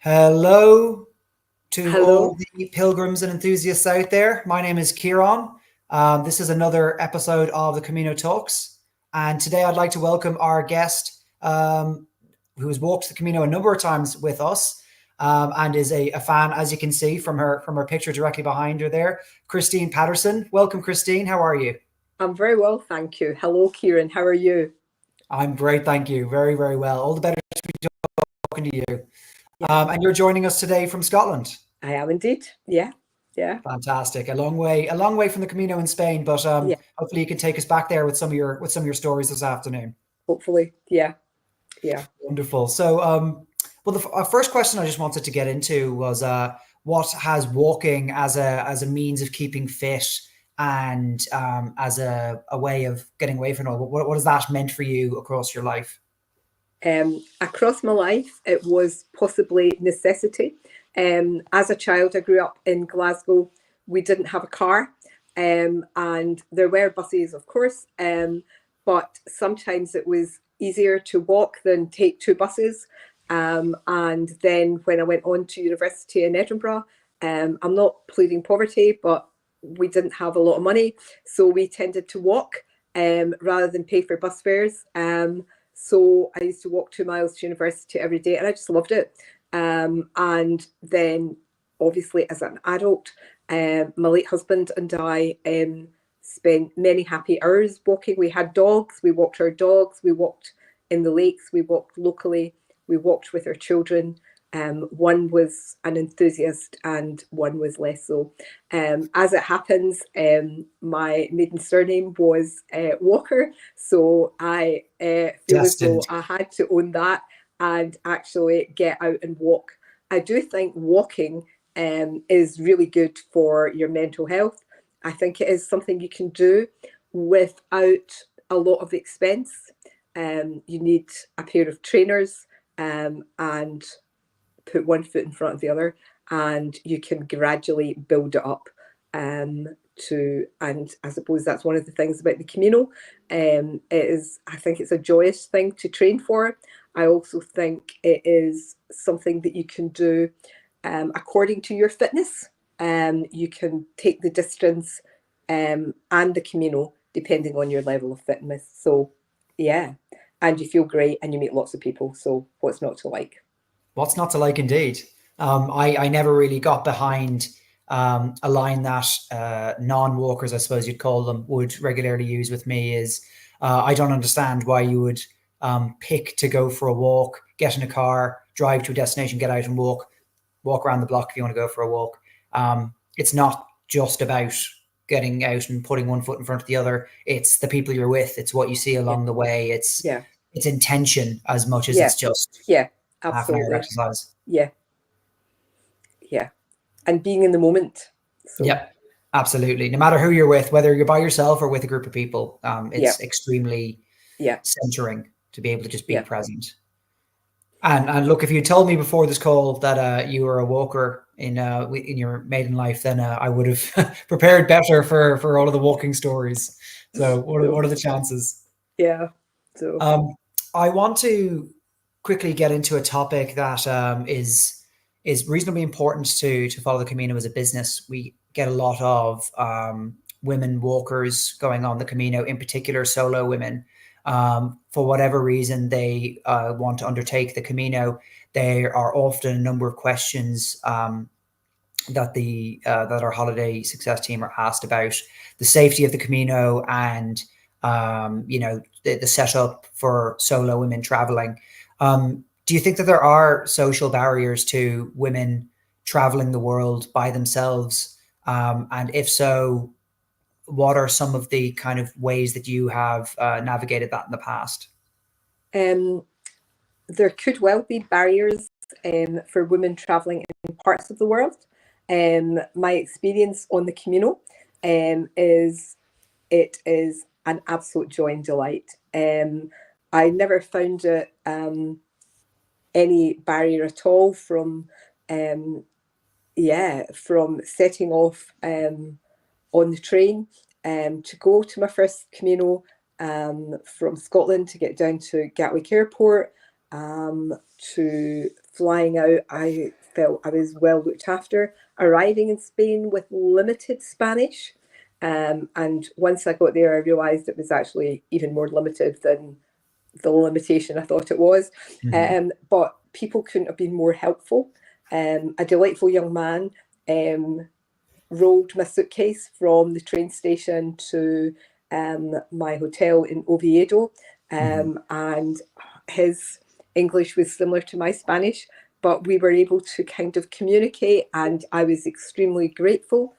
Hello to Hello. all the pilgrims and enthusiasts out there. My name is Kieran. This is another episode of the Camino Talks. And today I'd like to welcome our guest who has walked the Camino a number of times with us and is a fan, as you can see from her picture directly behind her there, Christine Patterson. Welcome, Christine. How are you? I'm very well, thank you. Hello, Kieran. How are you? I'm great, thank you. Very, very well. All the better to be talking to you. Yeah, And you're joining us today from Scotland. I am indeed. Yeah, yeah, Fantastic. A long way from the Camino in Spain, but yeah. hopefully you can take us back there with some of your stories this afternoon. Hopefully, yeah, yeah. Wonderful. So, well, the first question I just wanted to get into was what has walking as a means of keeping fit and as a way of getting away from it all. What has that meant for you across your life? Across my life, it was possibly necessity. As a child, I grew up in Glasgow. We didn't have a car, and there were buses, of course, but sometimes it was easier to walk than take two buses. And then when I went on to university in Edinburgh, I'm not pleading poverty, but we didn't have a lot of money, so we tended to walk rather than pay for bus fares. So I used to walk 2 miles to university every day, and I just loved it. And then, obviously, as an adult, my late husband and I spent many happy hours walking. We had dogs, we walked our dogs, we walked in the lakes, we walked locally, we walked with our children. One was an enthusiast and one was less so. As it happens, my maiden surname was Walker, so I feel as though Destined. I had to own that and actually get out and walk. I do think walking is really good for your mental health. I think it is something you can do without a lot of expense. You need a pair of trainers and put one foot in front of the other, and you can gradually build it up. And I suppose that's one of the things about the Camino. It is, I think it's a joyous thing to train for. I also think it is something that you can do according to your fitness. You can take the distance and the Camino depending on your level of fitness. So, yeah, and you feel great and you meet lots of people. So, what's not to like? What's not to like, indeed? I never really got behind a line that non-walkers, I suppose you'd call them, would regularly use with me is I don't understand why you would pick to go for a walk, get in a car, drive to a destination, get out and walk around the block if you want to go for a walk. It's not just about getting out and putting one foot in front of the other. It's the people you're with. It's what you see Yeah, along the way. It's yeah, it's intention as much as yeah, it's just yeah, half an hour of absolutely. exercise. Yeah, yeah. And being in the moment. So, Yep, absolutely. No matter who you're with, whether you're by yourself or with a group of people, yeah, it's extremely yeah, centering to be able to just be yeah. present. And look, if you told me before this call that you were a walker in your maiden life, then I would have prepared better for all of the walking stories. So So, what are the chances? yeah. So, Um, I want to quickly get into a topic that is reasonably important to follow the Camino as a business. We get a lot of women walkers going on the Camino, in particular solo women. For whatever reason they want to undertake the Camino, there are often a number of questions that our holiday success team are asked about the safety of the Camino and the setup for solo women traveling. Do you think that there are social barriers to women traveling the world by themselves? And if so, what are some of the kind of ways that you have navigated that in the past? um, there could well be barriers for women travelling in parts of the world. My experience on the Camino is it is an absolute joy and delight. I never found it any barrier at all from um, from setting off on the train to go to my first Camino from Scotland to get down to Gatwick Airport. to flying out. I felt I was well looked after. Arriving in Spain with limited Spanish. And once I got there, I realised it was actually even more limited than the limitation I thought it was. But people couldn't have been more helpful. A delightful young man rolled my suitcase from the train station to my hotel in Oviedo, and his English was similar to my Spanish, but we were able to kind of communicate, and I was extremely grateful.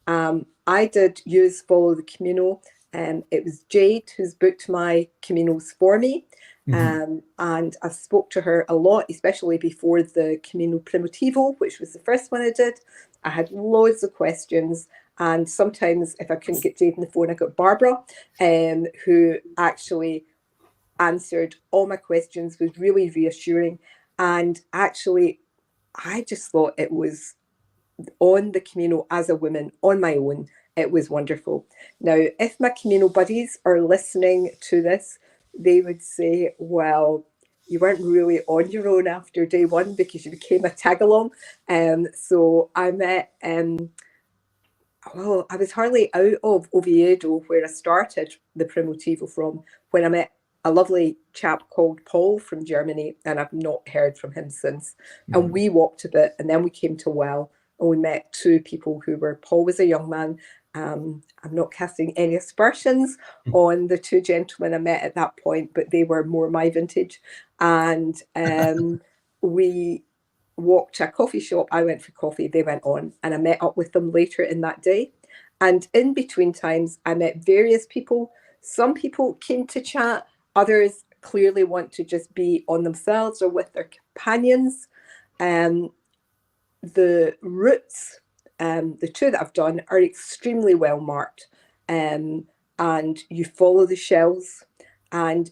I did use Follow the Camino. It was Jade who's booked my Caminos for me. And I spoke to her a lot, especially before the Camino Primitivo, which was the first one I did. I had loads of questions, and sometimes if I couldn't get Jade on the phone, I got Barbara, who actually answered all my questions, was really reassuring. And actually, I just thought it was on the Camino as a woman on my own. It was wonderful. Now, if my Camino buddies are listening to this, they would say, well, you weren't really on your own after day one because you became a tag-along. So I met, well, I was hardly out of Oviedo, where I started the Primitivo from, when I met a lovely chap called Paul from Germany, and I've not heard from him since. And we walked a bit, and then we came to Well, and we met two people who were, Paul was a young man. I'm not casting any aspersions on the two gentlemen I met at that point, but they were more my vintage. And we walked to a coffee shop. I went for coffee, they went on, and I met up with them later in that day. And in between times, I met various people. Some people came to chat, others clearly want to just be on themselves or with their companions. The routes, the two that I've done, are extremely well marked, and you follow the shells. And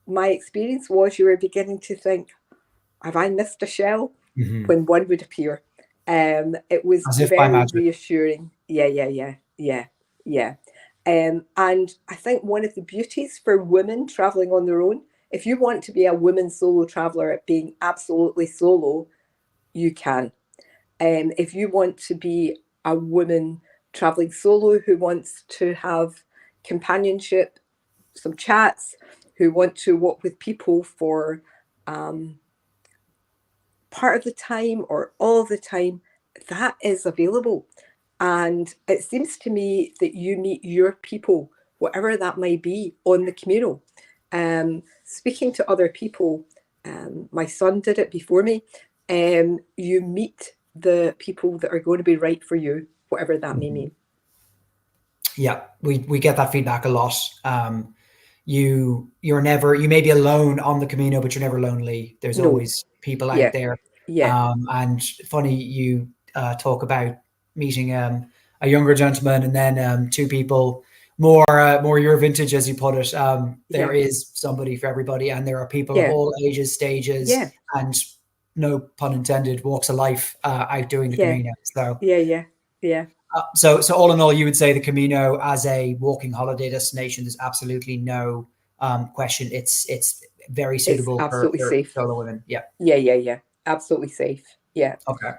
my experience was, you were beginning to think, have I missed a shell? When one would appear. It was very reassuring. Yeah. And I think one of the beauties for women traveling on their own, if you want to be a woman solo traveler at being absolutely solo, you can. If you want to be a woman traveling solo who wants to have companionship, some chats, who want to walk with people for part of the time or all of the time, that is available. And it seems to me that you meet your people, whatever that may be, on the Camino. Speaking to other people, my son did it before me. You meet the people that are going to be right for you, whatever that may mean. Yeah, we get that feedback a lot. You may be alone on the Camino, but you're never lonely. There's always people out there. Yeah. And funny, you talk about meeting a younger gentleman and then two people more your vintage, as you put it. There is somebody for everybody, and there are people of all ages, stages, and no pun intended, walks of life out doing the Camino. So yeah. So all in all, you would say the Camino as a walking holiday destination, there's absolutely no question. It's very suitable, it's absolutely for safe. solo women. Yeah. Absolutely safe. Yeah. Okay.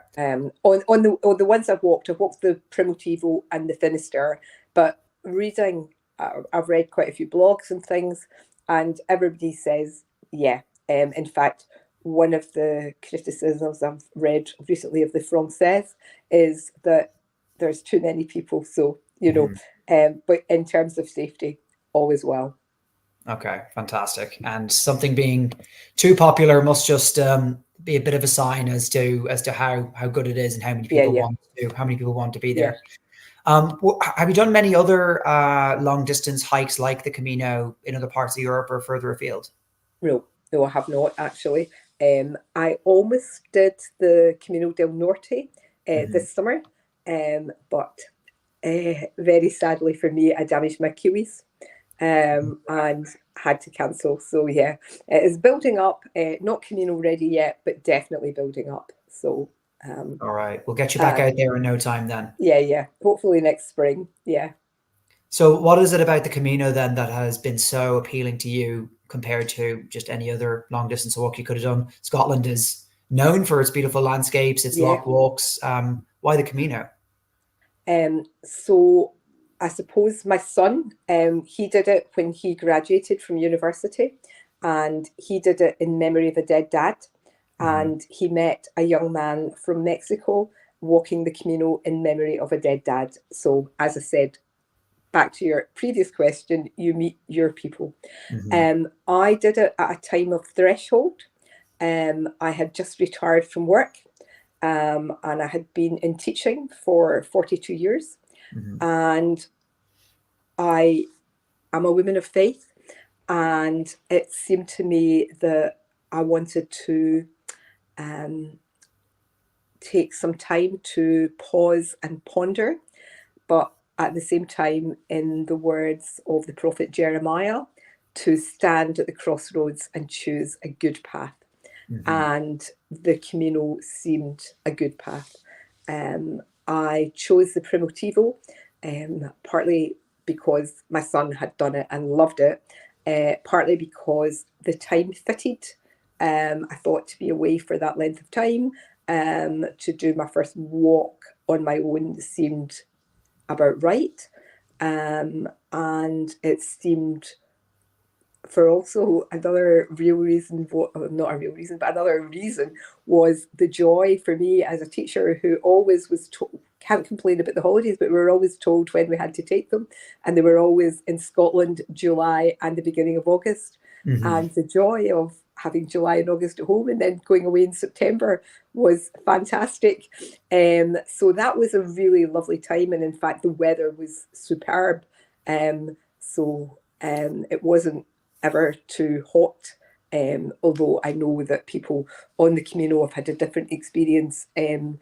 On the ones I've walked the Primitivo and the Finisterre, but reading, I've read quite a few blogs and things, and everybody says, in fact, one of the criticisms I've read recently of the Française is that there's too many people. So, but in terms of safety, all is well. Okay, fantastic. And something being too popular must just be a bit of a sign as to how good it is and how many people want to be there. Have you done many other long distance hikes like the Camino in other parts of Europe or further afield? No, I have not actually. I almost did the Camino del Norte this summer, but very sadly for me, I damaged my Achilles and had to cancel. So it is building up, not Camino ready yet, but definitely building up. So all right, we'll get you back out there in no time then. Hopefully next spring. So what is it about the Camino then that has been so appealing to you compared to just any other long distance walk you could have done. Scotland is known for its beautiful landscapes, its loch walks. Why the Camino? So I suppose my son, he did it when he graduated from university, and he did it in memory of a dead dad. And he met a young man from Mexico walking the Camino in memory of a dead dad. So, as I said, back to your previous question, you meet your people. I did it at a time of threshold. I had just retired from work, and I had been in teaching for 42 years. And I am a woman of faith, and it seemed to me that I wanted to take some time to pause and ponder, but at the same time, in the words of the prophet Jeremiah, to stand at the crossroads and choose a good path. And the Camino seemed a good path. I chose the Primitivo, partly because my son had done it and loved it, partly because the time fitted. I thought to be away for that length of time, to do my first walk on my own seemed about right. And it seemed, for also another real reason, not a real reason, but another reason was the joy for me as a teacher who always was told, can't complain about the holidays, but we were always told when we had to take them, and they were always in Scotland, July and the beginning of August. And the joy of having July and August at home and then going away in September was fantastic. So that was a really lovely time, and in fact the weather was superb. So it wasn't ever too hot, although I know that people on the Camino have had a different experience in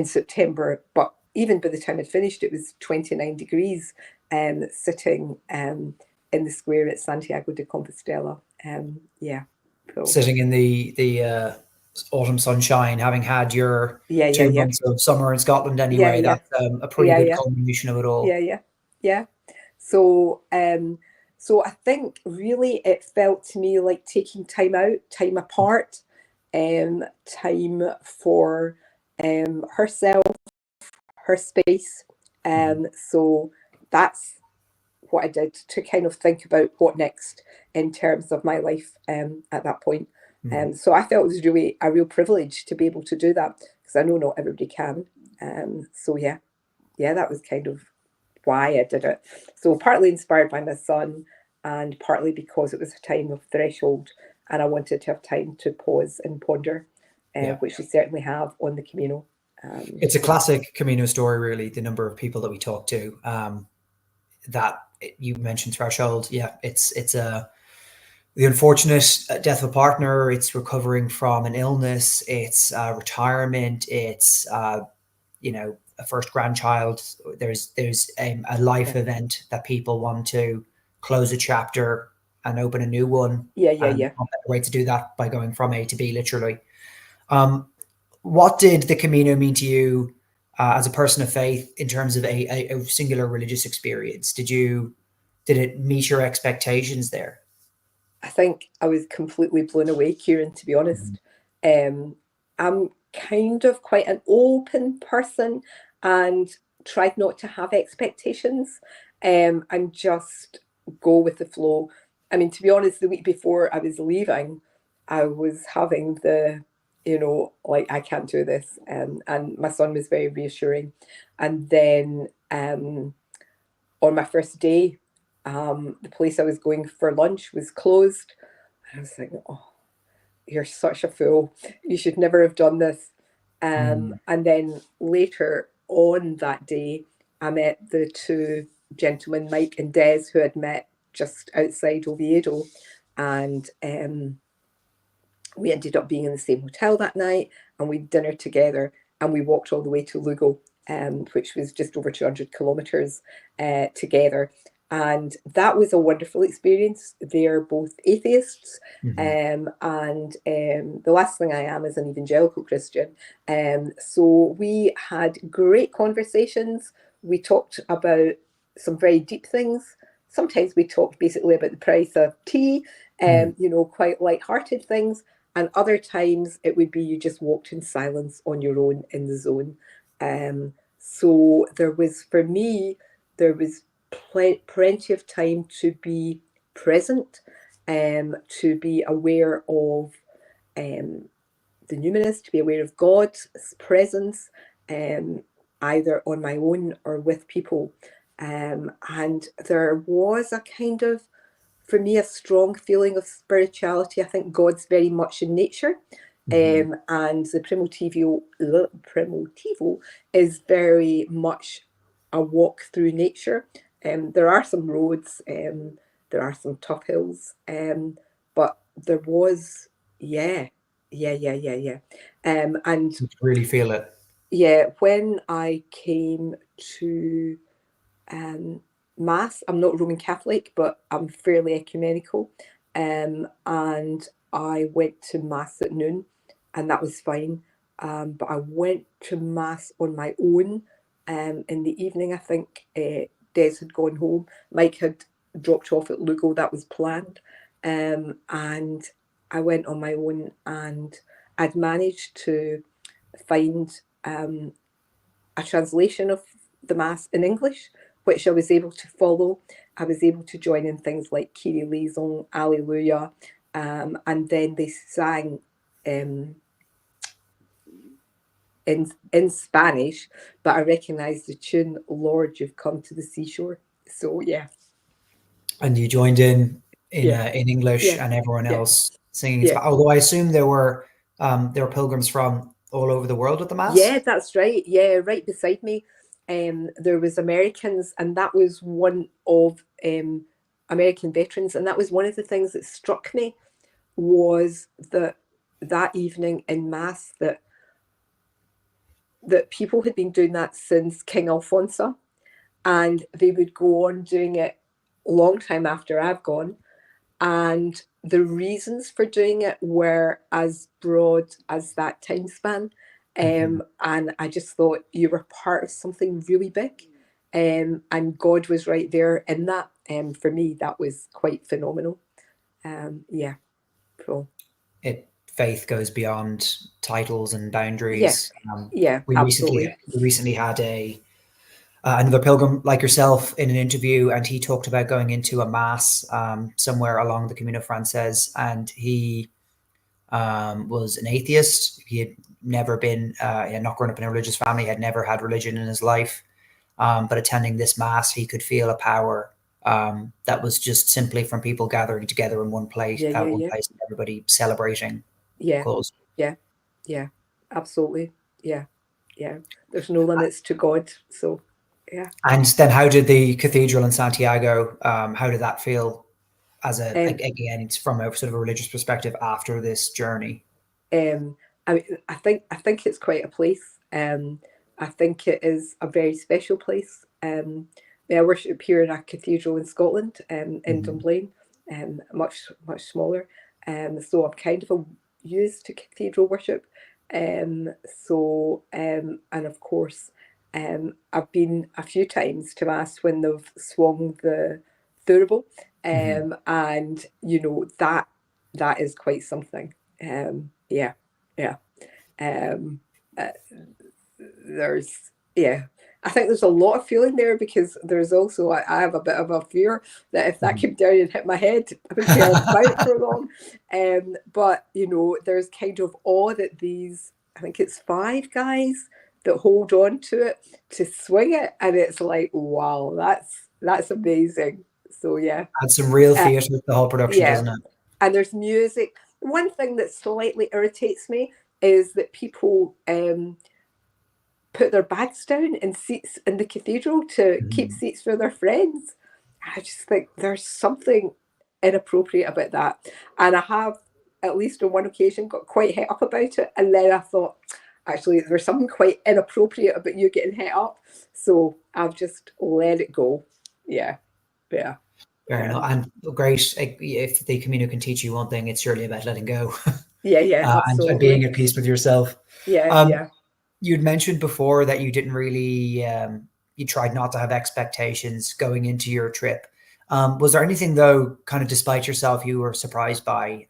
September. But even by the time I'd finished, it was 29 degrees, sitting in the square at Santiago de Compostela. Cool. Sitting in the autumn sunshine, having had your 2 months of summer in Scotland anyway, that's a pretty good culmination of it all. So I think really it felt to me like taking time out, time apart, time for herself, her space. So that's what I did to kind of think about what next in terms of my life at that point. So I felt it was really a real privilege to be able to do that, because I know not everybody can. So that was kind of why I did it. So partly inspired by my son, and partly because it was a time of threshold and I wanted to have time to pause and ponder, which we certainly have on the Camino. It's a classic Camino story, really, the number of people that we talk to. That you mentioned threshold. It's the unfortunate death of a partner. It's recovering from an illness. It's retirement. It's a first grandchild. There's a life event that people want to close a chapter and open a new one. What better way to do that by going from A to B, literally. What did the Camino mean to you as a person of faith in terms of a singular religious experience? Did it meet your expectations there? I think I was completely blown away, Kieran, to be honest. I'm kind of quite an open person and tried not to have expectations, and just go with the flow. I mean, to be honest, the week before I was leaving, I was having the, like, I can't do this. And my son was very reassuring. And then on my first day, the place I was going for lunch was closed. And I was like, oh, you're such a fool. You should never have done this. And then later on that day, I met the two gentlemen, Mike and Des, who had met just outside Oviedo. And we ended up being in the same hotel that night, and we had dinner together, and we walked all the way to Lugo, which was just over 200 kilometres together. And that was a wonderful experience. They're both atheists, and the last thing I am is an evangelical Christian. So we had great conversations. We talked about some very deep things. Sometimes we talked basically about the price of tea. you know, quite light-hearted things. And other times it would be you just walked in silence on your own in the zone. So there was, for me, there was plenty of time to be present, to be aware of the numinous, to be aware of God's presence, either on my own or with people. And there was a kind of, for me, a strong feeling of spirituality. I think God's very much in nature. And the Primitivo is very much a walk through nature. There are some roads, there are some tough hills, but there was, yeah. And You really feel it. yeah, when I came to Mass, I'm not Roman Catholic, but I'm fairly ecumenical. And I went to Mass at noon, and that was fine. But I went to Mass on my own in the evening. I think Des had gone home. Mike had dropped off at Lugo, that was planned. And I went on my own, and I'd managed to find a translation of the Mass in English, which I was able to follow. I was able to join in things like Kyrie eleison, Alleluia, and then they sang in Spanish, but I recognised the tune, Lord, You've Come to the Seashore. So, yeah. And you joined in English, and everyone else singing in Spanish. Although I assume there were pilgrims from all over the world at the Mass. Yeah, that's right. Yeah, right beside me. There was Americans, and that was one of American veterans, and that was one of the things that struck me, was that evening in Mass that people had been doing that since King Alfonso, and they would go on doing it a long time after I've gone. And the reasons for doing it were as broad as that time span. And I just thought you were part of something really big. And God was right there in that. For me, that was quite phenomenal. Yeah. Cool. Faith goes beyond titles and boundaries. We absolutely. recently had another pilgrim like yourself in an interview, and he talked about going into a Mass somewhere along the Camino Frances, and he was an atheist. He had never been, he had not grown up in a religious family, had never had religion in his life. But attending this Mass, he could feel a power that was just simply from people gathering together in one place, place, and everybody celebrating. Cause. Yeah, absolutely. Yeah. There's no limits to God. So, yeah. And then how did the cathedral in Santiago, how did that feel as again, from a sort of a religious perspective after this journey? I think it's quite a place. I think it is a very special place. I worship here in a cathedral in Scotland, in Dunblane, much smaller. So I'm kind of used to cathedral worship. And of course, I've been a few times to Mass when they've swung the thurible, and you know that is quite something. There's I think there's a lot of feeling there, because there's also, I have a bit of a fear that if that came down and hit my head, I would be about for long. But you know, there's kind of awe that these, I think it's 5 guys that hold on to it to swing it, and it's like, wow, that's amazing. So yeah, had some real theatre with the whole production, doesn't it? And there's music. One thing that slightly irritates me is that people put their bags down in seats in the cathedral to keep seats for their friends. I just think there's something inappropriate about that. And I have, at least on one occasion, got quite het up about it. And then I thought, actually, there's something quite inappropriate about you getting het up. So I've just let it go. Yeah. Fair enough. And great, if the Camino can teach you one thing, it's surely about letting go. Absolutely. And being at peace with yourself. Yeah. You'd mentioned before that you didn't really, you tried not to have expectations going into your trip. Was there anything though, kind of despite yourself, you were surprised by?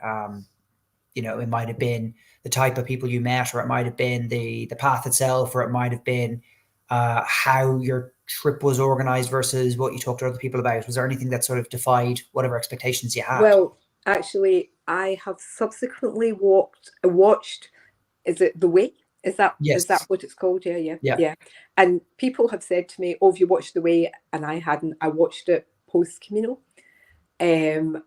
It might have been the type of people you met, or it might have been the path itself, or it might have been how your trip was organized versus what you talked to other people about. Was there anything that sort of defied whatever expectations you had? Well, actually, I have subsequently watched. Is it The Way? Is that Yes. what it's called? Yeah, yeah, Yeah. yeah. And people have said to me, "Oh, have you watched The Way?" And I hadn't. I watched it post Camino. And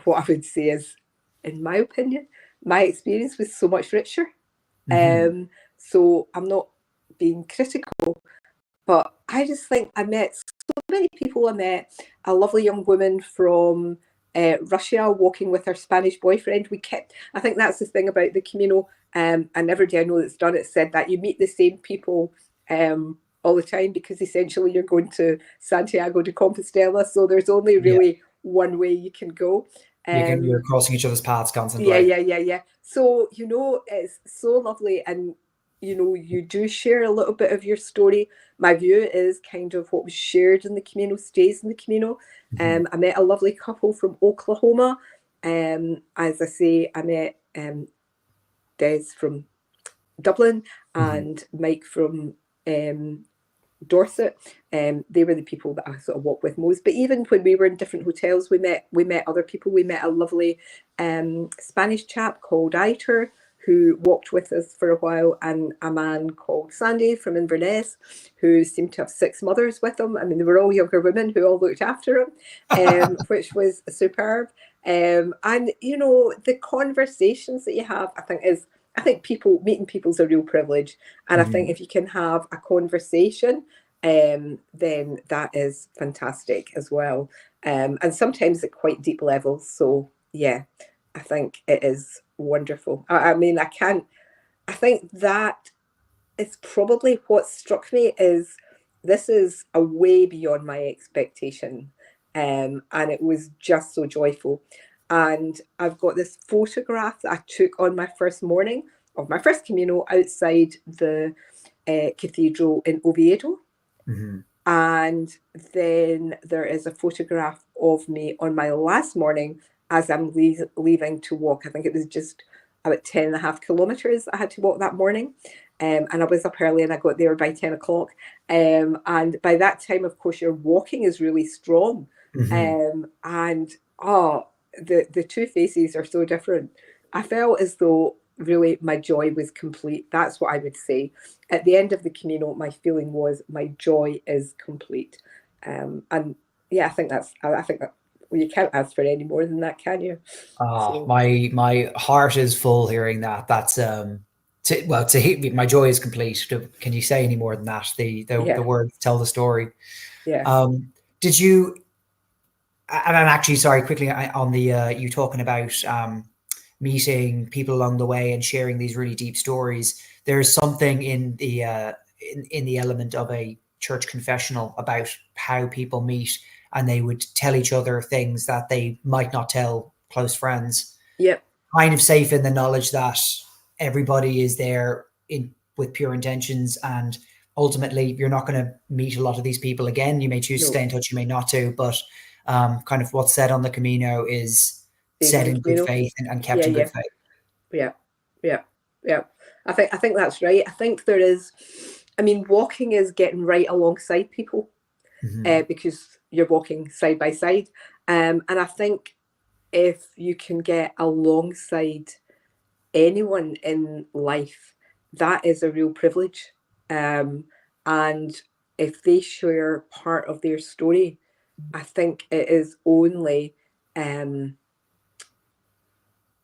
what I would say is, in my opinion, my experience was so much richer. Mm-hmm. So I'm not being critical, but I just think I met so many people. I met a lovely young woman from Russia walking with her Spanish boyfriend. I think that's the thing about the Camino, and every day I know that's done it said that you meet the same people all the time, because essentially you're going to Santiago de Compostela, so there's only Yeah. really one way you can go. You're Um, crossing each other's paths yeah, constantly. yeah, yeah, yeah. So, it's so lovely. And, you do share a little bit of your story. My view is kind of what was shared in the Camino stays in the Camino. Mm-hmm. I met a lovely couple from Oklahoma. As I say, I met Des from Dublin Mm-hmm. and Mike from Dorset. They were the people that I sort of walked with most. But even when we were in different hotels, we met other people. We met a lovely Spanish chap called Iter, who walked with us for a while, and a man called Sandy from Inverness, who seemed to have six mothers with him. I mean, they were all younger women who all looked after him, which was superb. And the conversations that you have, I think people meeting people's a real privilege, and I think Mm-hmm. if you can have a conversation, then that is fantastic as well. And sometimes at quite deep levels. So yeah, I think it is wonderful. I mean, I can't. I think that is probably what struck me is this is a way beyond my expectation, and it was just so joyful. And I've got this photograph that I took on my first morning of my first Camino outside the cathedral in Oviedo. Mm-hmm. And then there is a photograph of me on my last morning as I'm leaving to walk. I think it was just about 10.5 kilometers I had to walk that morning. And I was up early and I got there by 10 o'clock. And by that time, of course, your walking is really strong. Mm-hmm. And oh, the two faces are so different. I felt as though really my joy was complete. That's what I would say. At the end of the Camino, my feeling was my joy is complete. And yeah, I think that, well, you can't ask for any more than that, can you? Ah, So my heart is full hearing that. That's to hit my joy is complete. Can you say any more than that? The yeah, words tell the story. yeah, Did you? And I'm actually sorry. Quickly on the you talking about meeting people along the way and sharing these really deep stories. There's something in the element of a church confessional about how people meet and they would tell each other things that they might not tell close friends, yep, kind of safe in the knowledge that everybody is there in with pure intentions, and ultimately you're not going to meet a lot of these people again. You may choose to stay no, in touch, you may not to, but kind of what's said on the Camino is stays in said the in good Camino. faith and kept Yeah, in good yeah, faith. yeah, yeah, yeah. I think that's right. I think there is. I mean, walking is getting right alongside people, Mm-hmm. because you're walking side by side. And I think if you can get alongside anyone in life, that is a real privilege. And if they share part of their story, I think um,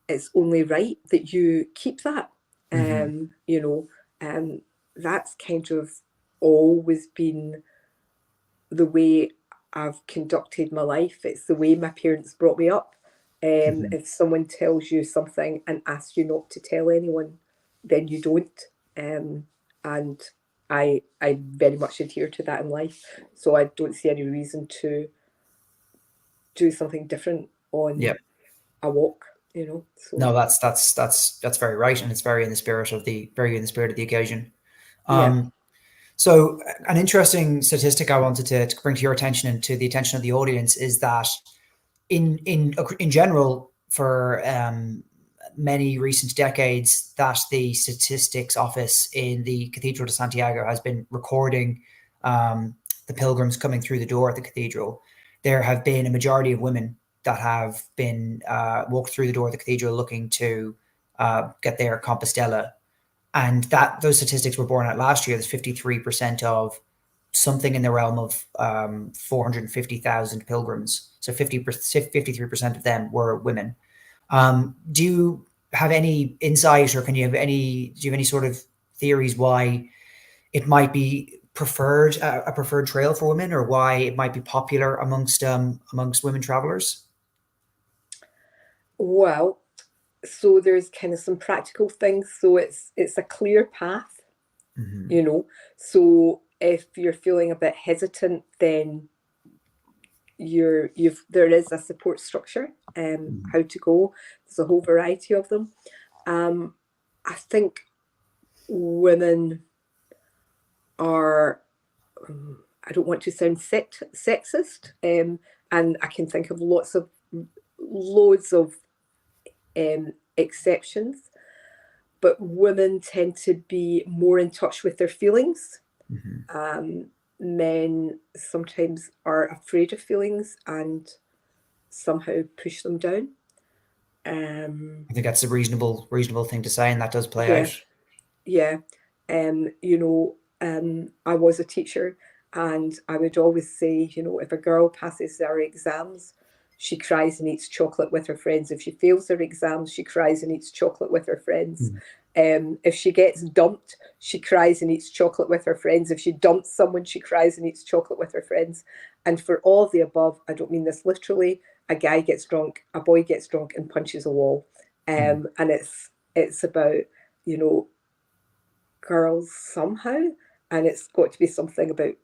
it's only right that you keep that. Mm-hmm. And that's kind of always been the way I've conducted my life. It's the way my parents brought me up. Mm-hmm. If someone tells you something and asks you not to tell anyone, then you don't. And I very much adhere to that in life. So I don't see any reason to do something different on Yeah. a walk. So No, that's very right, and it's very in the spirit of the occasion. yeah. Um, So an interesting statistic I wanted to bring to your attention and to the attention of the audience is that in general, for many recent decades, that the statistics office in the Cathedral de Santiago has been recording the pilgrims coming through the door at the cathedral. There have been a majority of women that have been walked through the door of the cathedral looking to get their Compostela, and that those statistics were borne out last year. There's 53% of something in the realm of 450,000 pilgrims. So 53% of them were women. Do you have any insight, or do you have any sort of theories why it might be preferred a preferred trail for women, or why it might be popular amongst women travelers? Well, so there's kind of some practical things. So it's a clear path, you know. So if you're feeling a bit hesitant, then there is a support structure, how to go. There's a whole variety of them. I think women are, I don't want to sound sexist, and I can think of loads of exceptions, but women tend to be more in touch with their feelings. Men sometimes are afraid of feelings and somehow push them down. I think that's a reasonable thing to say, and that does play out. Yeah. You know, I was a teacher, and I would always say, you know, if a girl passes her exams, she cries and eats chocolate with her friends. If she fails her exams, she cries and eats chocolate with her friends. If she gets dumped, she cries and eats chocolate with her friends. If she dumps someone, she cries and eats chocolate with her friends. And for all of the above, I don't mean this literally, a guy gets drunk, a boy gets drunk and punches a wall. And it's about, you know, girls somehow, and it's got to be something about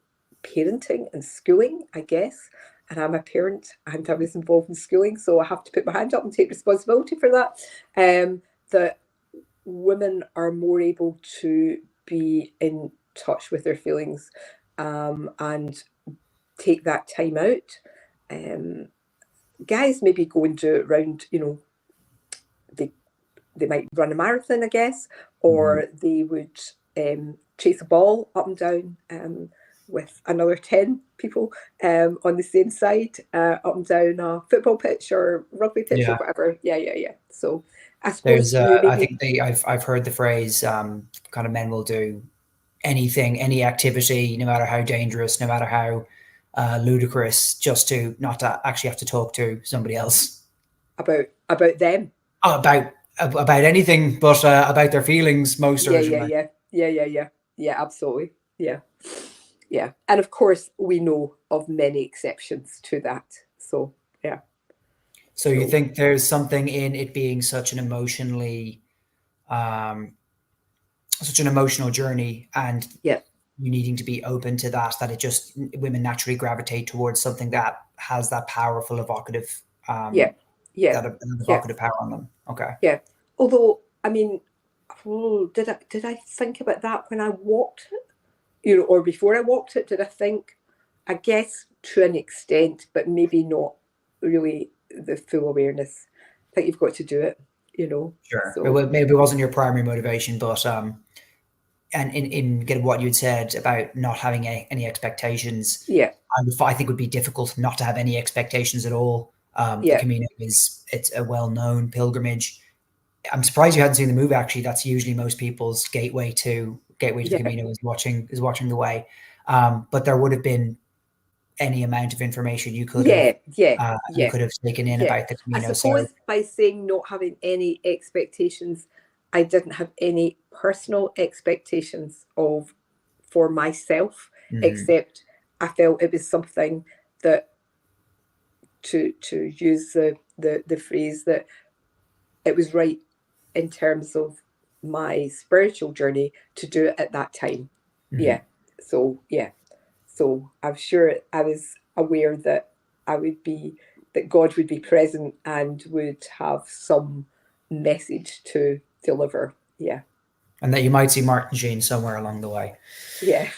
parenting and schooling, I guess. And I'm a parent and I was involved in schooling, so I have to put my hand up and take responsibility for that. That women are more able to be in touch with their feelings, and take that time out. Guys maybe go and do it around, you know, they might run a marathon, I guess, or they would chase a ball up and down with another 10 people on the same side, up and down a football pitch or rugby pitch or whatever. Yeah. So I suppose I think I've heard the phrase, kind of men will do anything, any activity, no matter how dangerous, no matter how ludicrous, just to not to actually have to talk to somebody else about them. About anything but about their feelings most urgently. Yeah, absolutely. Yeah. And of course, we know of many exceptions to that. So, yeah. So you think there's something in it being such an emotionally, such an emotional journey, and you needing to be open to that it just, women naturally gravitate towards something that has that powerful evocative, that evocative power on them. Okay. Yeah. Although, I mean, did I think about that when I walked it? You know, or before I walked it, did I think? I guess to an extent, but maybe not really the full awareness. I think you've got to do it, you know. Sure. So, maybe it wasn't your primary motivation, but and in getting what you'd said about not having any expectations, I think it would be difficult not to have any expectations at all. The Camino it's a well-known pilgrimage. I'm surprised you hadn't seen the movie. Actually, that's usually most people's gateway to the Camino is watching the way. But there would have been any amount of information you could have you could have taken in about the Camino. I suppose by saying not having any expectations, I didn't have any personal expectations for myself, except I felt it was something that, to use the phrase, that it was right in terms of my spiritual journey to do it at that time. So I'm sure I was aware that that God would be present and would have some message to deliver. And that you might see Martin Sheen somewhere along the way. Yeah.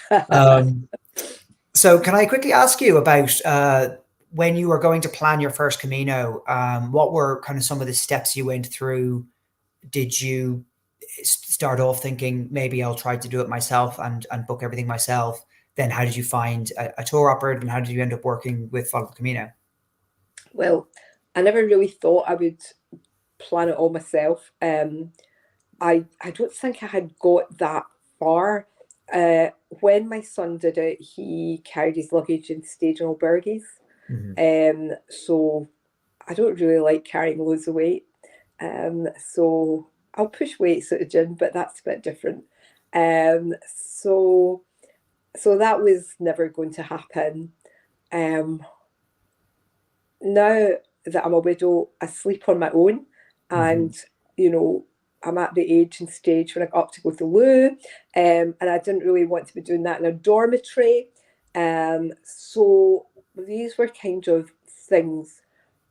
So can I quickly ask you about when you were going to plan your first Camino, what were kind of some of the steps you went through? Did you start off thinking maybe I'll try to do it myself and book everything myself? Then how did you find a tour operator, and how did you end up working with Follow the Camino? Well, I never really thought I would plan it all myself. I don't think I had got that far. When my son did it, he carried his luggage and stayed in albergues. So I don't really like carrying loads of weight. So I'll push weights at the gym, but that's a bit different. So that was never going to happen. Now that I'm a widow, I sleep on my own, and I'm at the age and stage when I got up to go to the loo, and I didn't really want to be doing that in a dormitory. So these were kind of things,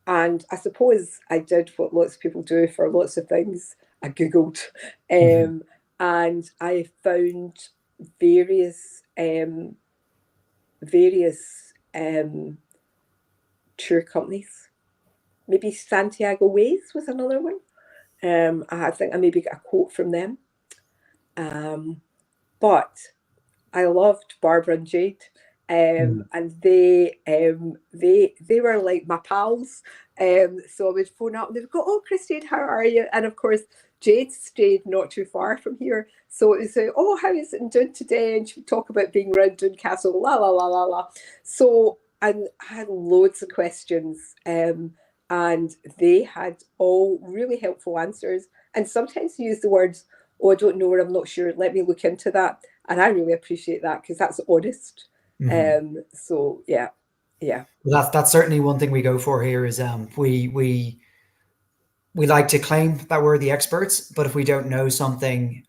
and I suppose I did what lots of people do for lots of things. I Googled, and I found various tour companies. Maybe Santiago Ways was another one. I think I maybe got a quote from them. But I loved Barbara and Jade. And they were like my pals. So I would phone up and they would go, "Oh, Christine, how are you?" And of course, Jade stayed not too far from here. So it was like, "Oh, how is it doing today?" And she would talk about being around Castle, la la la la la. So, and I had loads of questions. And they had all really helpful answers. And sometimes they use the words, "Oh, I don't know, or I'm not sure. Let me look into that." And I really appreciate that because that's honest. So yeah. Well, that's certainly one thing we go for here is we like to claim that we're the experts, but if we don't know something,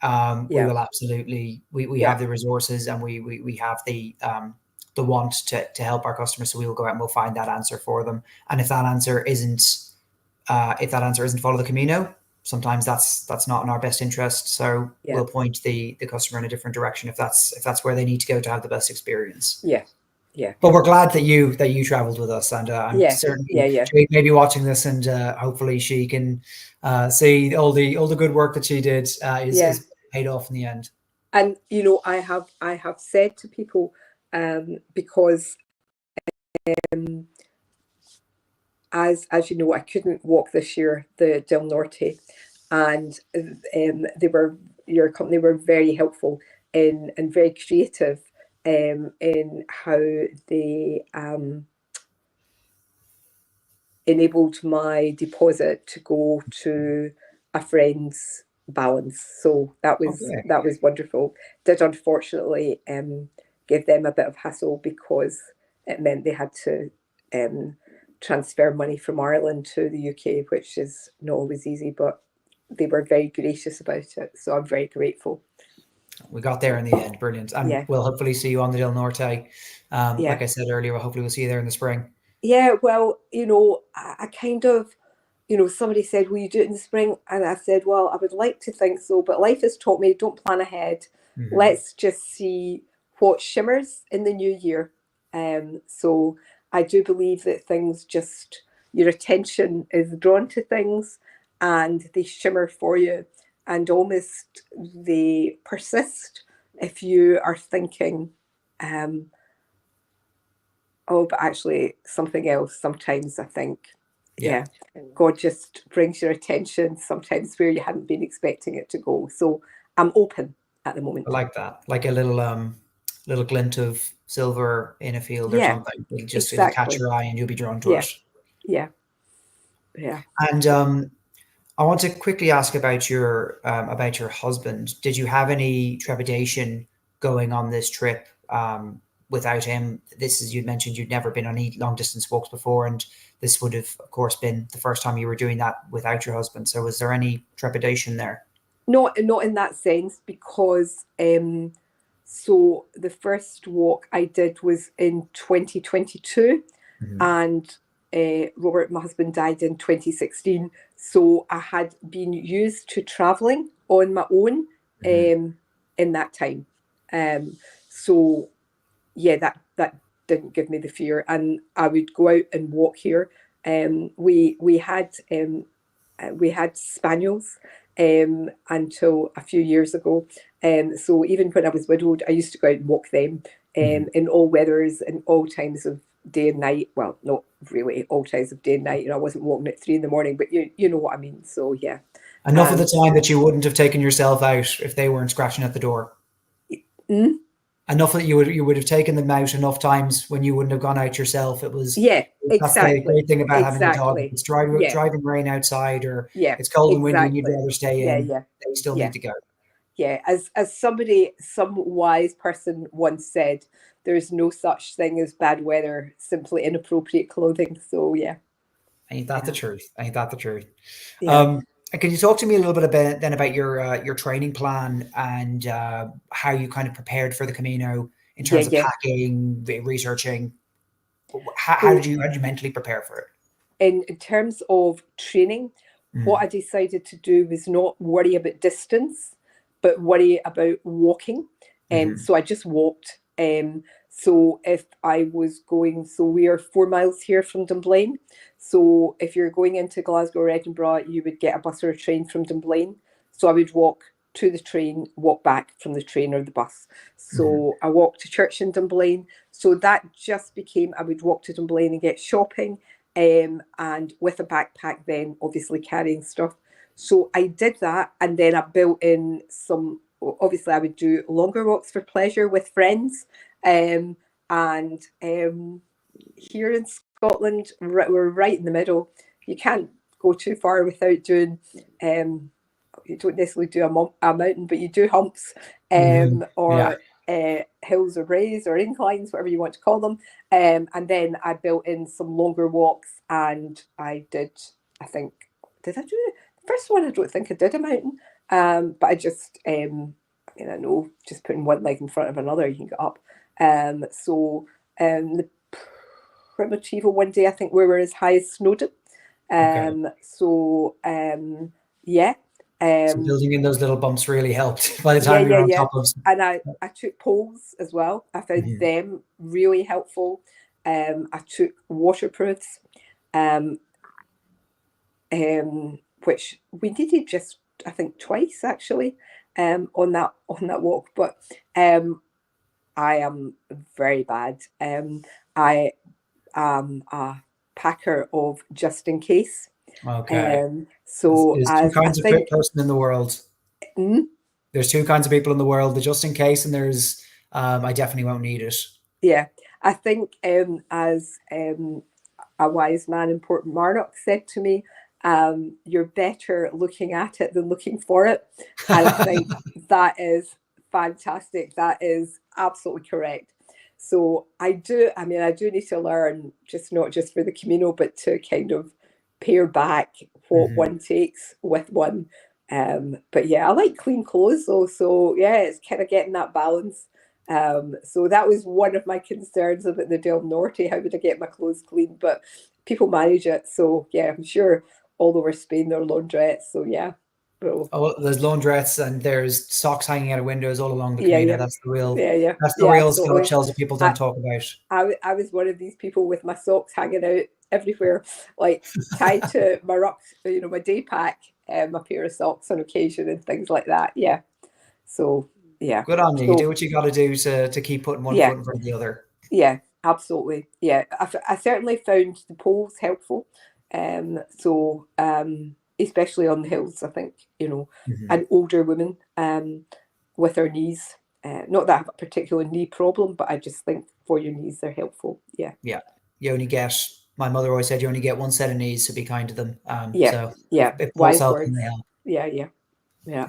we will absolutely we have the resources, and we have the want to help our customers. So we will go out and we'll find that answer for them. And if that answer isn't Follow the Camino, sometimes that's not in our best interest. So we'll point the customer in a different direction if that's where they need to go to have the best experience. Yeah. But we're glad that you traveled with us, and I'm certainly Jade may be watching this, and hopefully she can see all the good work that she did is paid off in the end. And I have said to people, because as you know, I couldn't walk this year, the Del Norte, and your company were very helpful and very creative in how they enabled my deposit to go to a friend's balance. So that was wonderful. Did unfortunately give them a bit of hassle because it meant they had to transfer money from Ireland to the UK, which is not always easy, but they were very gracious about it. So I'm very grateful. We got there in the end. Brilliant. And we'll hopefully see you on the Del Norte. Like I said earlier, hopefully we'll see you there in the spring. Yeah, well, I kind of, somebody said, "Will you do it in the spring?" And I said, "Well, I would like to think so, but life has taught me, don't plan ahead. Let's just see what shimmers in the new year." So I do believe that things your attention is drawn to things and they shimmer for you, and almost they persist if you are thinking, "Oh, but actually something else." Sometimes I think, God just brings your attention sometimes where you hadn't been expecting it to go. So I'm open at the moment. I like that. Like a little glint of silver in a field or something. It'll catch your eye and you'll be drawn to it. Yeah. And I want to quickly ask about your husband. Did you have any trepidation going on this trip without him? You'd mentioned you'd never been on any long distance walks before, and this would have, of course, been the first time you were doing that without your husband. So was there any trepidation there? Not in that sense, because so the first walk I did was in 2022, and Robert, my husband, died in 2016. So I had been used to traveling on my own in that time. So yeah, that didn't give me the fear, and I would go out and walk here. We had spaniels until a few years ago. So even when I was widowed, I used to go out and walk them in all weathers and all times of day and night. Well, not really all times of day and night. I wasn't walking at 3 a.m, but you know what I mean. So yeah. Enough of the time that you wouldn't have taken yourself out if they weren't scratching at the door. Enough that you would have taken them out enough times when you wouldn't have gone out yourself. It was exactly. That's the great thing about having a dog. If it's driving rain outside or it's cold and windy and you'd rather stay in, they still need to go. Yeah, as some wise person once said, there's no such thing as bad weather, simply inappropriate clothing. So yeah. Ain't that the truth? Ain't that the truth? Yeah. Can you talk to me a little bit about your training plan and how you kind of prepared for the Camino in terms of packing, researching? How did you mentally prepare for it? In terms of training, what I decided to do was not worry about distance, but worry about walking. So I just walked. So if I was going, so we are 4 miles here from Dunblane. So if you're going into Glasgow or Edinburgh, you would get a bus or a train from Dunblane. So I would walk to the train, walk back from the train or the bus. So I walked to church in Dunblane. So that just became, I would walk to Dunblane and get shopping, and with a backpack then obviously carrying stuff. So I did that, and then I built in some, obviously I would do longer walks for pleasure with friends. And here in Scotland, we're right in the middle. You can't go too far without doing, you don't necessarily do a mountain, but you do humps, or hills or rays or inclines, whatever you want to call them. And then I built in some longer walks, and I did, I think, did I do it? The first one, I don't think I did a mountain, but I just, I know just putting one leg in front of another, you can get up. So the Primitivo one day, I think we were as high as Snowdon. So building in those little bumps really helped by the time you're on top of. And I took poles as well. I found them really helpful. I took waterproofs, which we needed just, I think, twice actually, on that walk. But I am very bad. I am a packer of just in case. Okay. So there's two kinds of person in the world. There's two kinds of people in the world: the just in case, and there's I definitely won't need it. Yeah, I think as a wise man in Port Marnock said to me, you're better looking at it than looking for it. And I think that is fantastic. That is absolutely correct. So I do need to learn, just not just for the Camino, but to kind of pare back what one takes with one. But yeah, I like clean clothes though. So yeah, it's kind of getting that balance. So that was one of my concerns about the Del Norte. How would I get my clothes clean? But people manage it. So yeah, I'm sure all over Spain there are laundrettes. So yeah. Oh, there's laundrettes and there's socks hanging out of windows all along the Camino. That's the real, that's the real shells that people don't talk about. I was one of these people with my socks hanging out everywhere, like tied to my ruck, my day pack, my pair of socks on occasion and things like that. Yeah. So yeah. Good on you. You do what you got to do to keep putting one foot in front of the other. Yeah, absolutely. Yeah, I certainly found the poles helpful. So especially on the hills, I think, an older woman with her knees. Not that I have a particular knee problem, but I just think for your knees, they're helpful. Yeah. Yeah. You only get, my mother always said, you only get one set of knees, so be kind to them. So if wise help, words. they help. Yeah.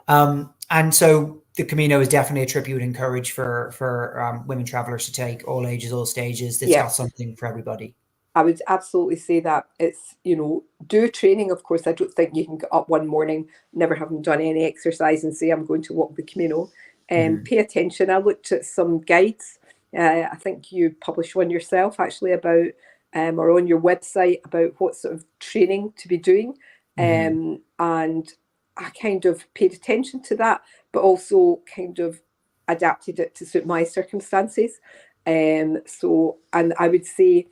And so the Camino is definitely a trip you would encourage for women travelers to take, all ages, all stages. It's got something for everybody. I would absolutely say that. It's, do training. Of course, I don't think you can get up one morning, never having done any exercise, and say, I'm going to walk the Camino. Pay attention. I looked at some guides. I think you published one yourself, actually, about, or on your website, about what sort of training to be doing. And I kind of paid attention to that, but also kind of adapted it to suit my circumstances. So, and I would say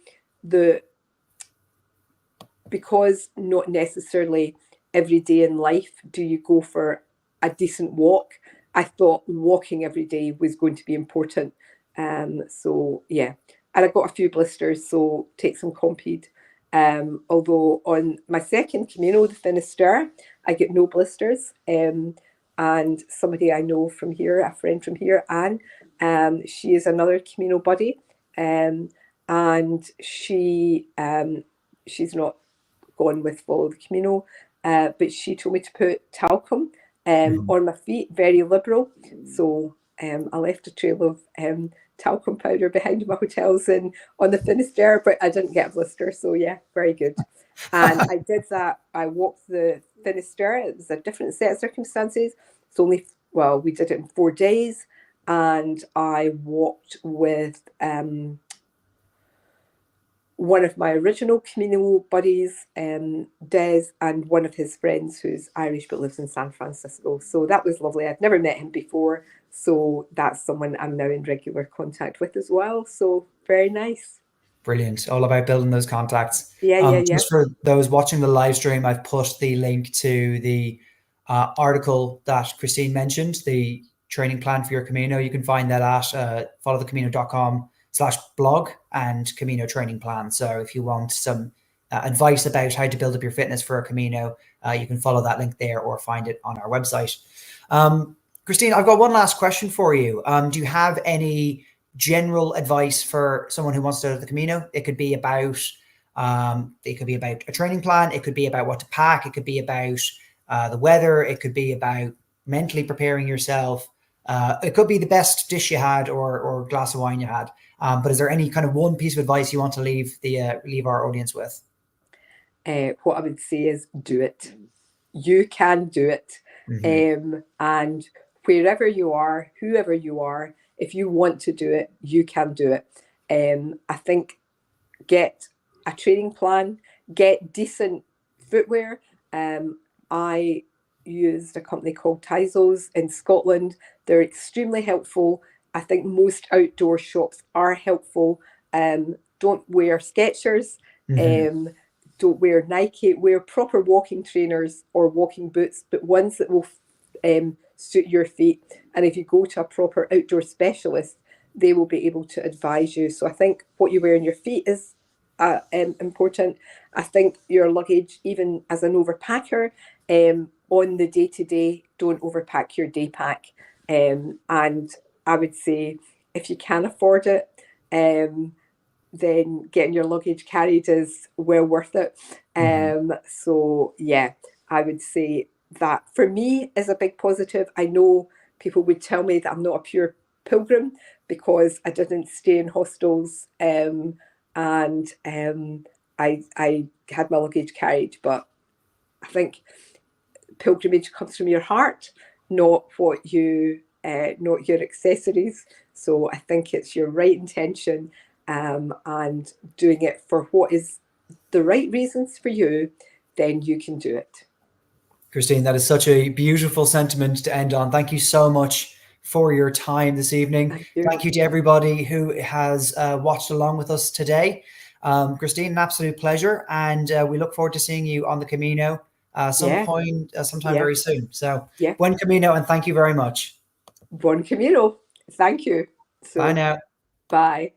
because not necessarily every day in life do you go for a decent walk, I thought walking every day was going to be important. So yeah, and I got a few blisters, so take some Compeed. Although on my second Camino de Finisterre, I get no blisters. And somebody I know from here, a friend from here, Anne, she is another Camino buddy, and she's not gone with Follow the Camino, but she told me to put talcum on my feet, very liberal. So I left a trail of talcum powder behind my hotels and on the Finisterre, but I didn't get a blister. So yeah, very good. And I did that. I walked the Finisterre. It was a different set of circumstances. It's only, well, we did it in 4 days, and I walked with one of my original Camino buddies, Des, and one of his friends who's Irish but lives in San Francisco. So that was lovely. I'd never met him before, so that's someone I'm now in regular contact with as well. So very nice. Brilliant. All about building those contacts. Yeah. Just for those watching the live stream, I've put the link to the article that Christine mentioned, the training plan for your Camino. You can find that at followthecamino.com/blog and Camino training plan. So if you want some advice about how to build up your fitness for a Camino, you can follow that link there or find it on our website. Christine, I've got one last question for you. Do you have any general advice for someone who wants to start the Camino? It could be about a training plan. It could be about what to pack. It could be about the weather. It could be about mentally preparing yourself. It could be the best dish you had or glass of wine you had. But is there any kind of one piece of advice you want to leave our audience with? What I would say is do it. You can do it. And wherever you are, whoever you are, if you want to do it, you can do it. I think get a training plan, get decent footwear. I used a company called Tizos in Scotland. They're extremely helpful. I think most outdoor shops are helpful. Don't wear Skechers. Don't wear Nike. Wear proper walking trainers or walking boots, but ones that will suit your feet. And if you go to a proper outdoor specialist, they will be able to advise you. So I think what you wear on your feet is important. I think your luggage, even as an overpacker, on the day-to-day, don't overpack your day pack. And I would say if you can afford it, then getting your luggage carried is well worth it. So yeah, I would say that for me is a big positive. I know people would tell me that I'm not a pure pilgrim because I didn't stay in hostels, and I had my luggage carried, but I think pilgrimage comes from your heart, not what you not your accessories. So I think it's your right intention, and doing it for what is the right reasons for you, then you can do it. Christine, that is such a beautiful sentiment to end on. Thank you so much for your time this evening. Thank you to everybody who has watched along with us today. Christine, an absolute pleasure. And we look forward to seeing you on the Camino sometime very soon. So buen Camino, and thank you very much. Buen Camino. Thank you. Bye now. Bye.